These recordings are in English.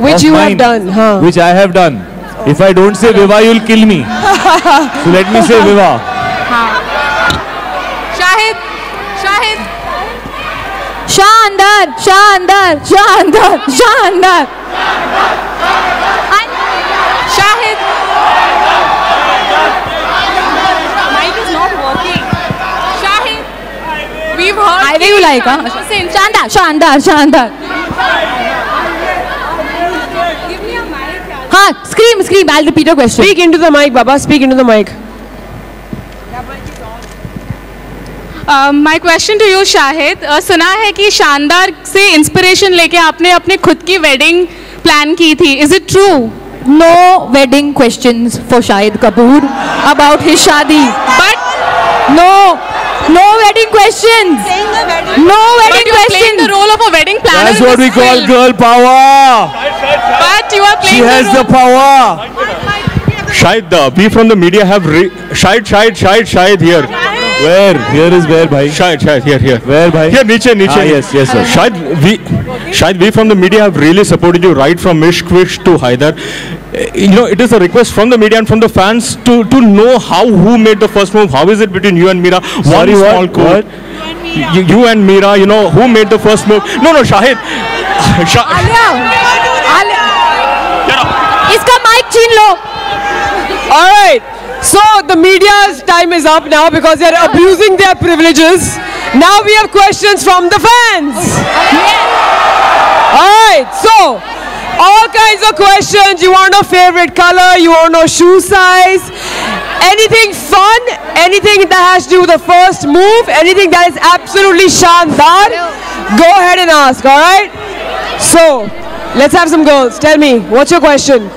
Which you have done. Which I have done. If I don't say Viva, you'll kill me. So let me say Viva. Shahid. Shahid. शानदार शानदार शानदार शानदार Shahid. Mic is not working. Shahid. We've heard. I will like शानदार शानदार शानदार Give me a mic. हाँ scream scream I'll repeat your question. Speak into the mic, Baba. Speak into the mic. My question to you Shahid, सुना है कि शानदार से inspiration लेके आपने अपने खुद की वेडिंग प्लान की थी, is it true? No wedding questions for Shahid Kapoor about his shadi. But No wedding questions. No wedding you are playing questions. the role of a wedding planner. That's in what this we call film. girl power. But you are She playing has the the role. power. Shahid, we from the media have Shahid here. Where? Here is where, bhai? Shahid, here. Where, bhai? Here, niche. Yes, sir. Shahid, we from the media have really supported you right from Ishq Wish to Haider. You know, it is a request from the media and from the fans to know who made the first move. How is it between you and Meera? Sorry, One small what? quote. You and Meera, you know, who made the first move? No, Shahid. Alia इसका mic छीन लो. All right. So the media's time is up now because they're abusing their privileges. Now we have questions from the fans. All right. So all kinds of questions. You want to know favorite color? You want to know shoe size? Anything fun? Anything that has to do with the first move? Anything that is absolutely shandar? Go ahead and ask. All right. So let's have some girls. Tell me, what's your question?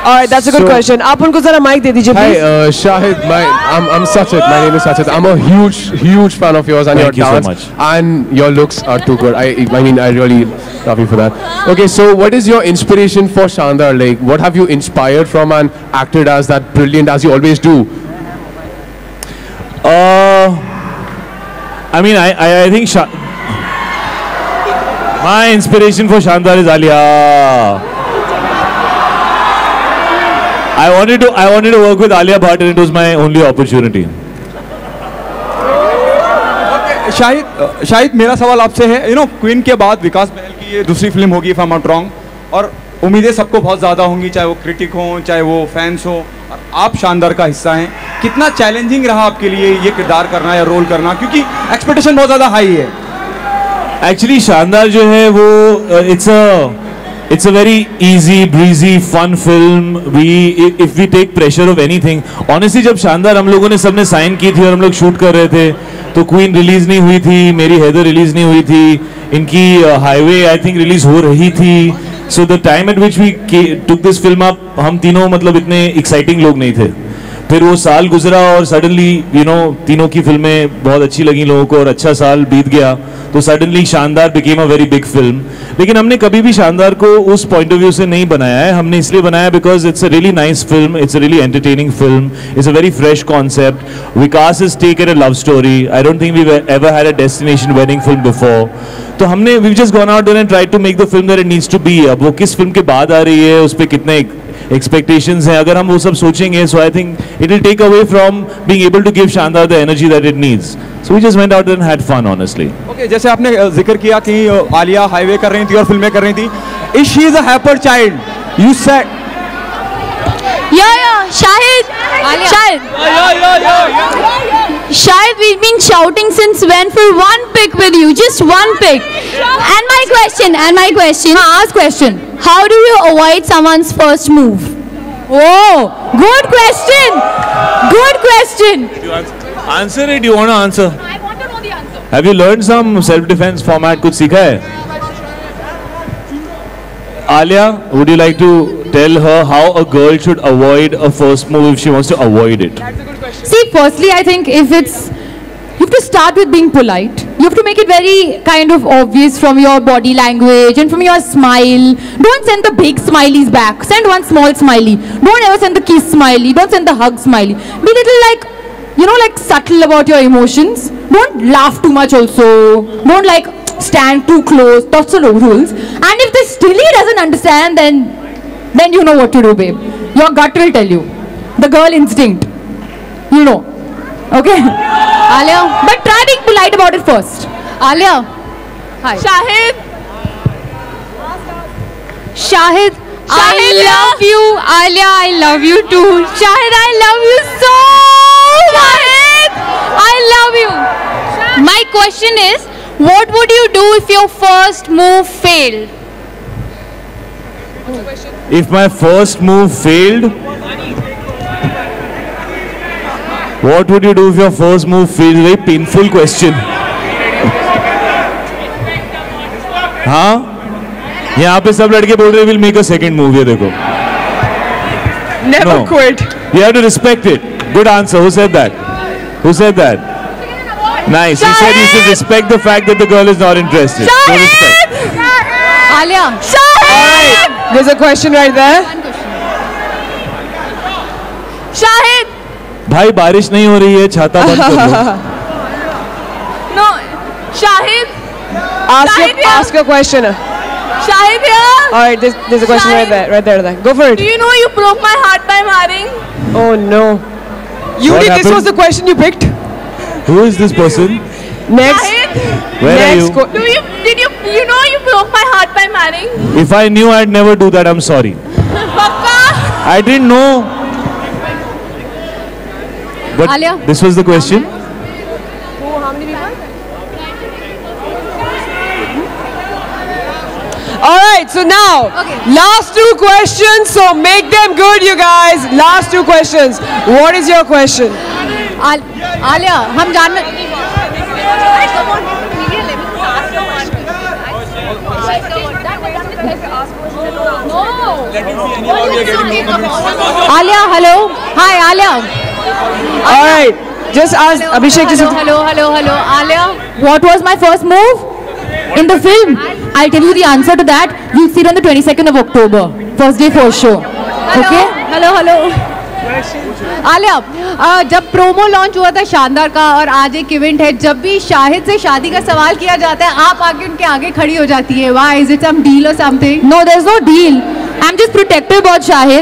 All right, that's a good question. आप उनको जरा mic दे दीजिए, Hi, please. Shahid. I'm Sachit. My name is Sachit. I'm a huge fan of yours and Thank you your so dance. much. And your looks are too good. I mean, I really love you for that. Okay, so what is your inspiration for Shandar? Like, what have you inspired from and acted as that brilliant as you always do? I mean, I think my inspiration for Shandar is Alia. I wanted to work with Alia Bhatt and it was my only opportunity. Shahid मेरा सवाल आपसे है, you know queen के बाद विकास बहल की ये दूसरी film होगी if I am not wrong, और उम्मीदें सबको बहुत ज़्यादा होंगी, चाहे वो क्रिटिक हों चाहे वो फैंस हो, और आप शानदार का हिस्सा हैं. कितना चैलेंजिंग रहा आपके लिए ये किरदार करना या रोल करना, क्योंकि एक्सपेक्टेशन बहुत ज़्यादा हाई है. Actually, शानदार जो है वो it's a very easy, breezy, fun film. If we take pressure of anything, honestly, जब शानदार हम लोगों ने सबने साइन की थी और हम लोग शूट कर रहे थे, तो क्वीन रिलीज नहीं हुई थी, मेरी हैदर रिलीज नहीं हुई थी, इनकी हाईवे आई थिंक रिलीज हो रही थी. So the time at which we took this film up, हम तीनों मतलब इतने एक्साइटिंग लोग नहीं थे. फिर वो साल गुजरा और सडनली यू नो तीनों की फिल्में बहुत अच्छी लगी लोगों को और अच्छा साल बीत गया, तो सडनली शानदार became a very big film. लेकिन हमने कभी भी शानदार को उस पॉइंट ऑफ व्यू से नहीं बनाया है. हमने इसलिए बनाया because it's a really nice film, it's a really entertaining film, it's a very fresh concept. Vikas is taken a love story. I don't think we ever had a destination wedding film before. तो हमने we just gone out there and tried to make the film that it needs to be. अब वो किस film के बाद आ रही है, उस पर कितने expectations हैं, अगर हम वो सब सोचेंगे, so I think it will take away from being able to give Shandar the energy that it needs. So we just went out there and had fun, honestly. Okay, जैसे आपने जिक्र किया कि आलिया हाईवे कर रही थी और फिल्में कर रही थी. Is she is a hyper child? You said. Yeah, Shahid. Shahid, we've been shouting since when for one pic with you, just one pic. And my question, ask question. How do you avoid someone's first move? Oh, good question. Good question. Answer it. You want to answer? I want to know the answer. Have you learned some self-defense format? कुछ सीखा है? Alia, would you like to tell her how a girl should avoid a first move if she wants to avoid it? That's a good question. See, firstly, I think if it's, you have to start with being polite. You have to make it very kind of obvious from your body language and from your smile. Don't send the big smileys back. Send one small smiley. Don't ever send the kiss smiley. Don't send the hug smiley. Be little like, you know, like subtle about your emotions. Don't laugh too much also. Don't like stand too close. Lots of rules. And if the still he doesn't understand, then you know what to do, babe. Your gut will tell you. The girl instinct. You know. Okay? Alia. But try being polite about it first. Alia. Hi. Shahid. Shahid. I love you. Alia, I love you too. Shahid, I love you so much. I love you. My question is, what would you do if your first move failed? If my first move failed, what would you do if your first move failed? Very painful question. हाँ? यहाँ पे सब लड़के बोल रहे will make a second move. ये देखो. Never No. quit. You have to respect it. Good answer. Who said that? Who said that? Nice. He said you should respect the fact that the girl is not interested. So respect. Alia. Alright, there's a question right there. Shahid. भाई बारिश नहीं हो रही है छाता बंद कर लो. No. Shahid. Ask your question. Shahid here. Alright, there's a question right there. Go for it. Do you know you broke my heart by marrying? Oh no. You What did this happened? was the question you picked. Who is this person? Next. Shahid. Where are Next. you? Did you know you broke my heart by marrying? If I knew, I'd never do that. I'm sorry. Papa. I didn't know. But Alia? this was the question. Alright, so now, last two questions, so make them good, you guys. Last two questions. What is your question? Alia, हम जानना. Alia, hello. Hi, Alia. Alright, just ask Abhishek. Hello. Alia. What was my first move in the film? I'll tell you the answer to that. You'll see it on the 22nd of October. First day first show. Okay? Hello. Alia, जब promo launch हुआ था शानदार का और आज एक event है, जब भी शाहिद से शादी का सवाल किया जाता है, आप आके उनके आगे खड़ी हो जाती है. Why? Is it some deal or something? No, there's no deal. I'm just protective about Shahid.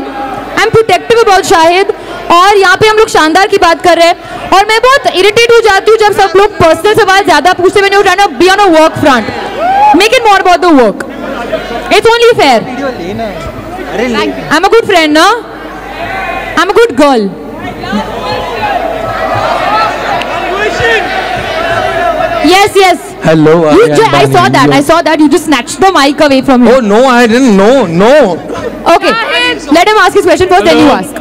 और यहाँ पे हम लोग शानदार की बात कर रहे हैं और मैं बहुत इरिटेट हो जाती हूँ जब सब लोग पर्सनल सवाल ज्यादा पूछते. मैंने उठाना be on a work front. Make it more about the work. It's only fair. I am a good friend ना. I am a good girl. Yes. Hello. I saw that. You just snatched the mic away from him. Oh no, I didn't know. No. Okay. Let him ask his question first, then you ask.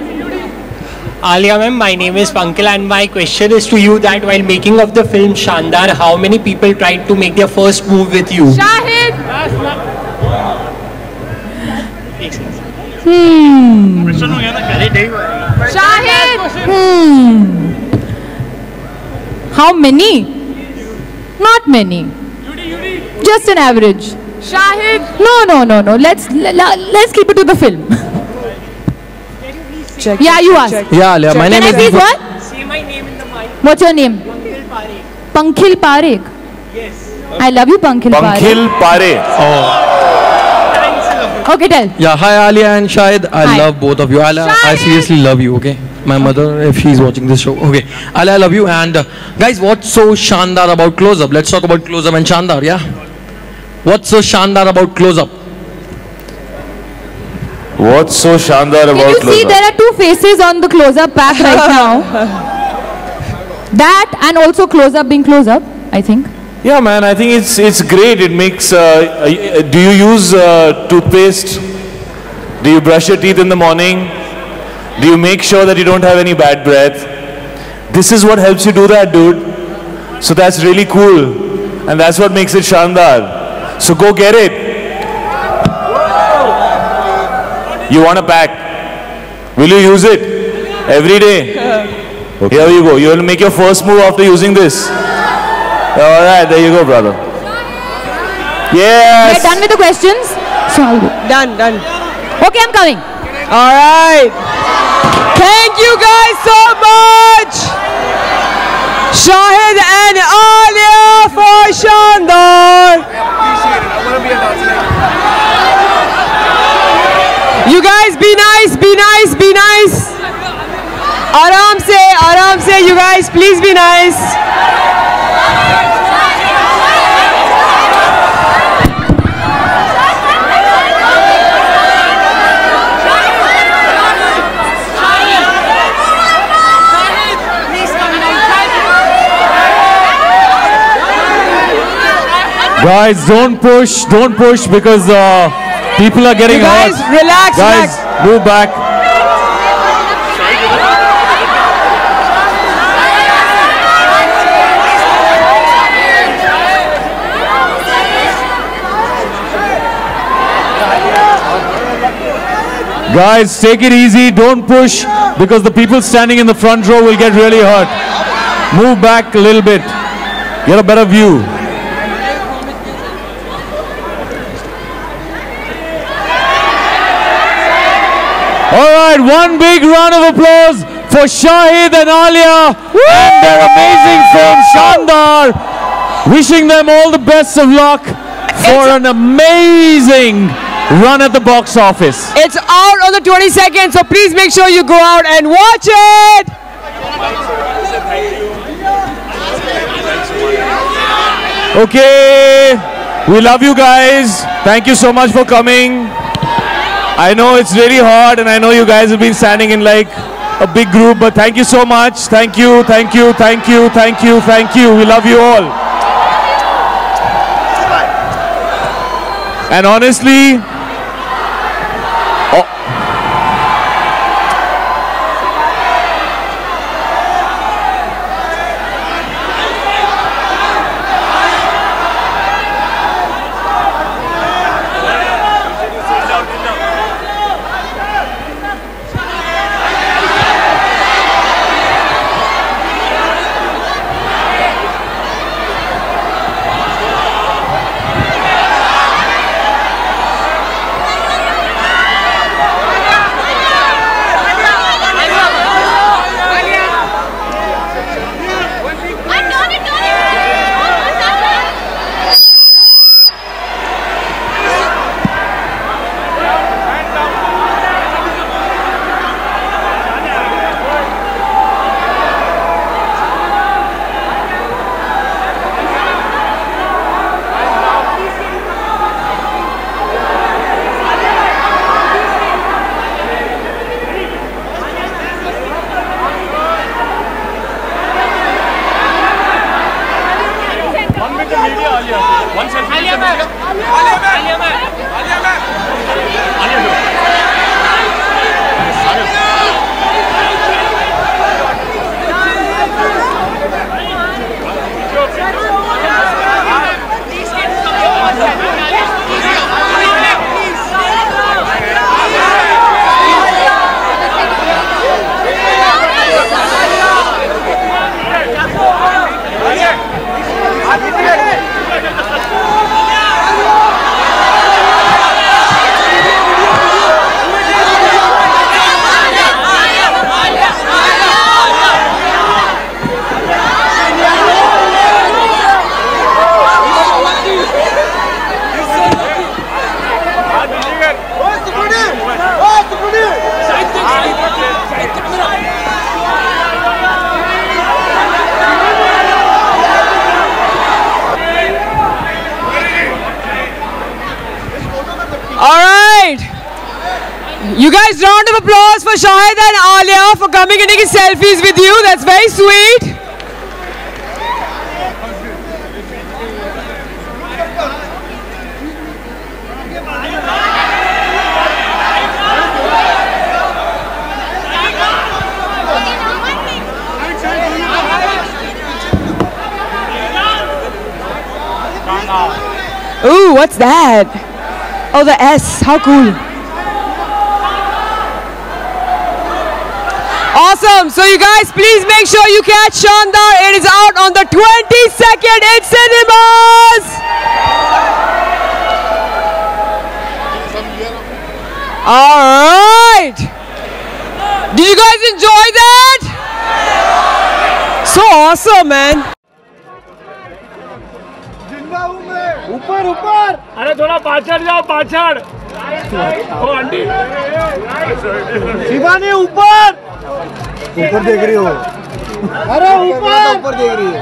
Alia ma'am, my name is Pankaj and my question is to you that while making of the film Shandar, how many people tried to make their first move with you? Shahid. Shahid. How many? Not many. Just an average. Shahid. No. Let's keep it to the film. Check. Yeah, you ask. Yeah, Alia, my name Can I is please Deepak. what? Say my name in the mic. What's your name? Pankhil Parekh. Yes. I love you, Pankhil Parekh. Pankhil Pare. Okay, tell. Yeah, hi Alia and Shahid. I Hi. love both of you. Alia, I seriously love you, okay? My mother, if she's watching this show. Okay. Alia, I love you. And guys, what's so Shandar about Close Up? Let's talk about Close Up and Shandar, yeah? What's so Shandar about Close Up? What's so Shandar Can about you see Close there Up? are two faces on the close-up pack right now? That and also close-up being close-up, I think. Yeah, man. I think it's great. It makes. Do you use toothpaste? Do you brush your teeth in the morning? Do you make sure that you don't have any bad breath? This is what helps you do that, dude. So that's really cool, and that's what makes it Shandar. So go get it. You want a pack? Will you use it every day? Okay. Here you go. You will make your first move after using this. All right, there you go, brother. Yes. We're done with the questions. So I'll go. Done. Okay, I'm coming. All right. Thank you guys so much. Shahid and Alia. for Shandar. You guys be nice, be nice, be nice. Aram se, you guys please be nice. Guys, don't push because people are getting hurt. Relax, guys, relax. Move back. Guys, take it easy, don't push because the people standing in the front row will get really hurt. Move back a little bit. Get a better view. Alright, one big round of applause for Shahid and Alia and their amazing film Shandar. Wishing them all the best of luck for an amazing run at the box office. It's out on the 22nd, so please make sure you go out and watch it. Okay, we love you guys. Thank you so much for coming. I know it's really hard and I know you guys have been standing in like a big group, but thank you so much. Thank you, thank you, thank you, thank you, thank you. We love you all. And honestly, you guys, round of applause for Shahid and Alia for coming and taking selfies with you. That's very sweet. Ooh, what's that? Oh, the S. How cool. Awesome. So you guys, please make sure you catch Shandar. It is out on the 22nd in cinemas. All right. Did you guys enjoy that? So awesome, man. ऊपर। अरे थोड़ा पाछड़ जाओ, पाछड़। ओ aunty Shivani ऊपर देख रही हो। अरे ऊपर देख रही है।